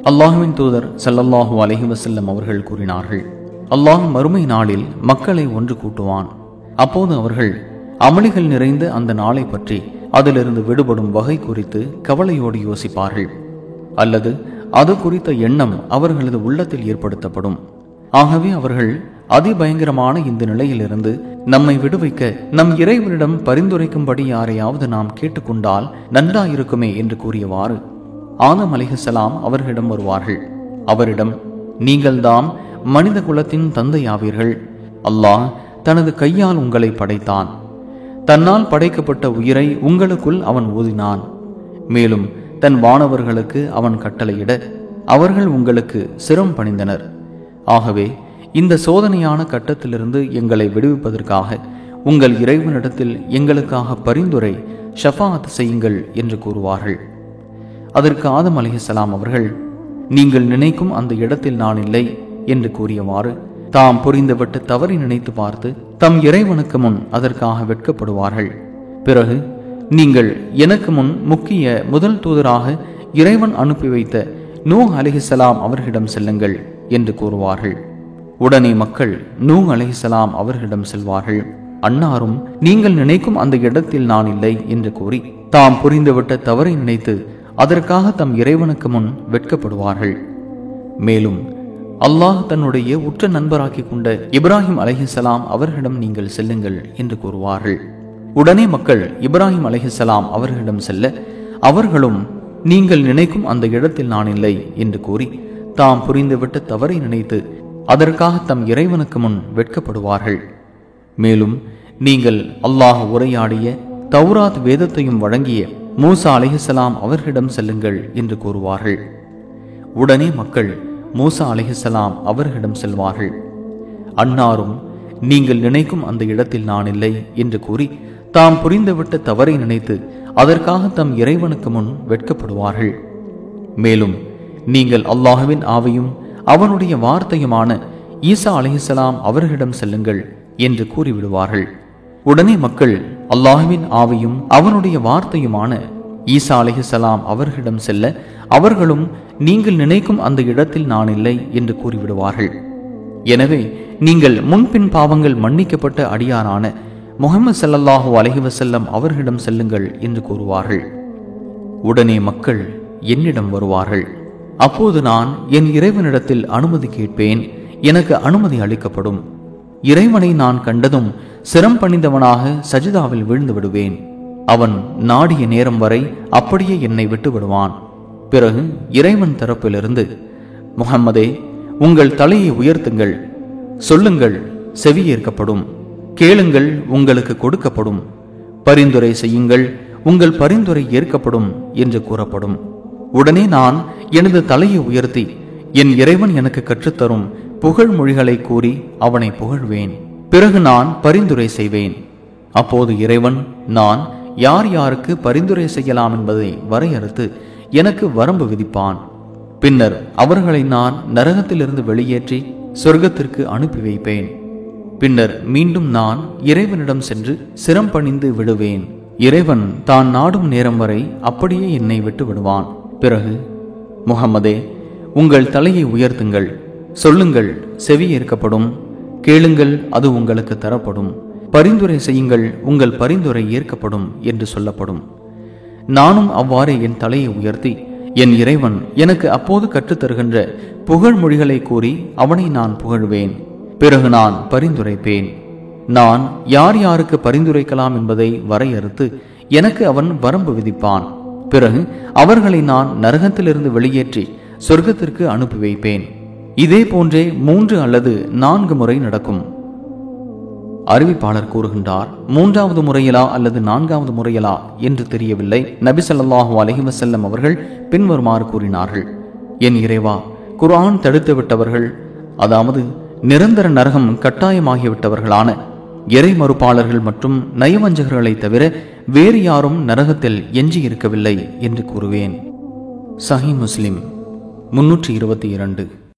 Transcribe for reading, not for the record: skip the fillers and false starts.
அல்லாஹ்வின் தூதர் ஸல்லல்லாஹு அலைஹி வஸல்லம் அவர்கள் கூறினார்கள், அல்லாஹ் மறுமை நாளில் மக்களை ஒன்று கூட்டுவான். அப்போது அவர்கள் அமளிகள் நிறைந்த அந்த நாளை பற்றி அதிலிருந்து விடுபடும் வகை குறித்து கவலையோடு யோசிப்பார்கள், அல்லது அது குறித்த எண்ணம் அவர்களது உள்ளத்தில் ஏற்படுத்தப்படும். ஆகவே அவர்கள் அதிபயங்கரமான இந்த நிலையிலிருந்து நம்மை விடுவிக்க நம் இறைவனிடம் பரிந்துரைக்கும்படி யாரையாவது நாம் கேட்டுக்கொண்டால் நன்றாயிருக்குமே என்று கூறியவாறு ஆதம் அலைஹிஸ்ஸலாம் அவர்களிடம் வருவார்கள். அவரிடம், நீங்கள்தாம் மனித குலத்தின் தந்தையாவீர்கள். அல்லாஹ் தனது கையால் உங்களை படைத்தான். தன்னால் படைக்கப்பட்ட உயிரை உங்களுக்குள் அவன் ஊதினான். மேலும் தன் வானவர்களுக்கு அவன் கட்டளையிட அவர்கள் உங்களுக்கு சிரம் பணிந்தனர். ஆகவே இந்த சோதனையான கட்டத்திலிருந்து எங்களை விடுவிப்பதற்காக உங்கள் இறைவனிடத்தில் எங்களுக்காக பரிந்துரை ஷஃபாஅத் செய்யுங்கள் என்று கூறுவார்கள். அதற்கு ஆதம் அலைஹிஸ்ஸலாம் அவர்கள், நீங்கள் நினைக்கும் அந்த இடத்தில் நான் இல்லை என்று கூறியவாறு தாம் புரிந்துவிட்டு தவறி நினைத்து பார்த்து தம் இறைவனுக்கு முன் அதற்காக வெட்கப்படுவார்கள். பிறகு, நீங்கள் எனக்கு முன் முக்கிய முதல் தூதராக இறைவன் அனுப்பி வைத்த நூஹ் அலைஹிஸ்ஸலாம் அவர்களிடம் செல்லுங்கள் என்று கூறுவார்கள். உடனே மக்கள் நூஹ் அலைஹிஸ்ஸலாம் அவர்களிடம் செல்வார்கள். அன்னாரும் நீங்கள் நினைக்கும் அந்த இடத்தில் நான் இல்லை என்று கூறி தாம் புரிந்துவிட்ட தவறை நினைத்து அதற்காக தம் இறைவனுக்கு முன் வெட்கப்படுவார்கள். மேலும் அல்லாஹ் தன்னுடைய உற்ற நண்பராக்கி கொண்ட இப்ராஹிம் அலைஹிஸ்ஸலாம் அவர்களிடம் நீங்கள் செல்லுங்கள் என்று கூறுவார்கள். உடனே மக்கள் இப்ராஹிம் அலைஹிஸ்ஸலாம் அவர்களிடம் செல்ல அவர்களும் நீங்கள் நினைக்கும் அந்த இடத்தில் நான் இல்லை என்று கூறி தாம் புரிந்துவிட்ட தவறை நினைத்து அதற்காக தம் இறைவனுக்கு முன் வெட்கப்படுவார்கள். மேலும் நீங்கள் அல்லாஹ் உரையாடிய தௌராத் வேதத்தையும் வழங்கிய மூசா அலைஹிஸ்ஸலாம் அவர்களிடம் செல்லுங்கள் என்று கூறுவார்கள். உடனே மக்கள் மூசா அலைஹிஸ்ஸலாம் அவர்களிடம் செல்வார்கள். அன்னாரும் நீங்கள் நினைக்கும் அந்த இடத்தில் நான் இல்லை என்று கூறி தாம் புரிந்துவிட்ட தவறை நினைத்து அதற்காக தம் இறைவனுக்கு முன் வெட்கப்படுவார்கள். மேலும் நீங்கள் அல்லாஹ்வின் ஆவியும் அவனுடைய வார்த்தையுமான ஈசா அலைஹிஸ்ஸலாம் அவர்களிடம் செல்லுங்கள் என்று கூறிவிடுவார்கள். உடனே மக்கள் அல்லாஹ்வின் ஆவியும் அவனுடைய வார்த்தையுமான ஈசா அலைஹிஸ்ஸலாம் அவர்களிடம் செல்ல அவர்களும் நீங்கள் நினைக்கும் அந்த இடத்தில் நான் இல்லை என்று கூறிவிடுவார்கள். எனவே நீங்கள் முன்பின் பாவங்கள் மன்னிக்கப்பட்ட அடியாரான முஹம்மது ஸல்லல்லாஹு அலைஹி வஸல்லம் அவர்களிடம் செல்லுங்கள் என்று கூறுவார்கள். உடனே மக்கள் என்னிடம் வருவார்கள். அப்போது நான் என் இறைவனிடத்தில் அனுமதி கேட்பேன். எனக்கு அனுமதி அளிக்கப்படும். இறைவனை நான் கண்டதும் சிரம் பணிந்தவனாக சஜிதாவில் வீழ்ந்து விடுவேன். அவன் நாடிய நேரம் வரை அப்படியே என்னை விட்டு விடுவான். பிறகு இறைவன் தரப்பிலிருந்து, முஹம்மதே, உங்கள் தலையை உயர்த்துங்கள், சொல்லுங்கள், செவியேற்கப்படும், கேளுங்கள், உங்களுக்கு கொடுக்கப்படும், பரிந்துரை செய்யுங்கள், உங்கள் பரிந்துரை ஏற்கப்படும் என்று கூறப்படும். உடனே நான் எனது தலையை உயர்த்தி என் இறைவன் எனக்கு கற்றுத்தரும் புகழ் மொழிகளை கூறி அவனை புகழ்வேன். பிறகு நான் பரிந்துரை செய்வேன். அப்போது இறைவன் நான் யார் யாருக்கு பரிந்துரை செய்யலாம் என்பதை வரையறுத்து எனக்கு வரம்பு விதிப்பான். பின்னர் அவர்களை நான் நரகத்திலிருந்து வெளியேற்றி சொர்க்கத்திற்கு அனுப்பி வைப்பேன். பின்னர் மீண்டும் நான் இறைவனிடம் சென்று சிரம் பணிந்து விடுவேன். இறைவன் தான் நாடும் நேரம் வரை அப்படியே என்னை விட்டு விடுவான். பிறகு, முஹம்மதே, உங்கள் தலையை உயர்த்துங்கள், சொல்லுங்கள், செவியேற்கப்படும், கேளுங்கள், அது உங்களுக்கு தரப்படும், பரிந்துரை செய்யுங்கள், உங்கள் பரிந்துரை ஏற்கப்படும் என்று சொல்லப்படும். நானும் அவ்வாறே என் தலையை உயர்த்தி என் இறைவன் எனக்கு அப்போது கற்றுத்தருகின்ற புகழ் மொழிகளை கூறி அவனை நான் புகழ்வேன். பிறகு நான் பரிந்துரைப்பேன். நான் யார் யாருக்கு பரிந்துரைக்கலாம் என்பதை வரையறுத்து எனக்கு அவன் வரம்பு விதிப்பான். பிறகு அவர்களை நான் நரகத்திலிருந்து வெளியேற்றி சொர்க்கத்திற்கு அனுப்பி வைப்பேன். இதே போன்றே 3 அல்லது 4 முறை நடக்கும். அறிவிப்பாளர் கூறுகின்றார், 3வது முறையிலா அல்லது 4வது முறையிலா என்று தெரியவில்லை. நபி ஸல்லல்லாஹு அலைஹி வஸல்லம் அவர்கள் பின்வருமாறு கூறினார்கள், என் இறைவா, குர்ஆன் தடுத்து விட்டவர்கள், அதாவது நிரந்தர நரகம் கட்டாயமாகிவிட்டவர்களான இறை மறுப்பாளர்கள் மற்றும் நயவஞ்சகர்களை தவிர வேறு யாரும் நரகத்தில் எஞ்சி இருக்கவில்லை என்று கூறுவேன். சஹீஹ் முஸ்லிம் 322.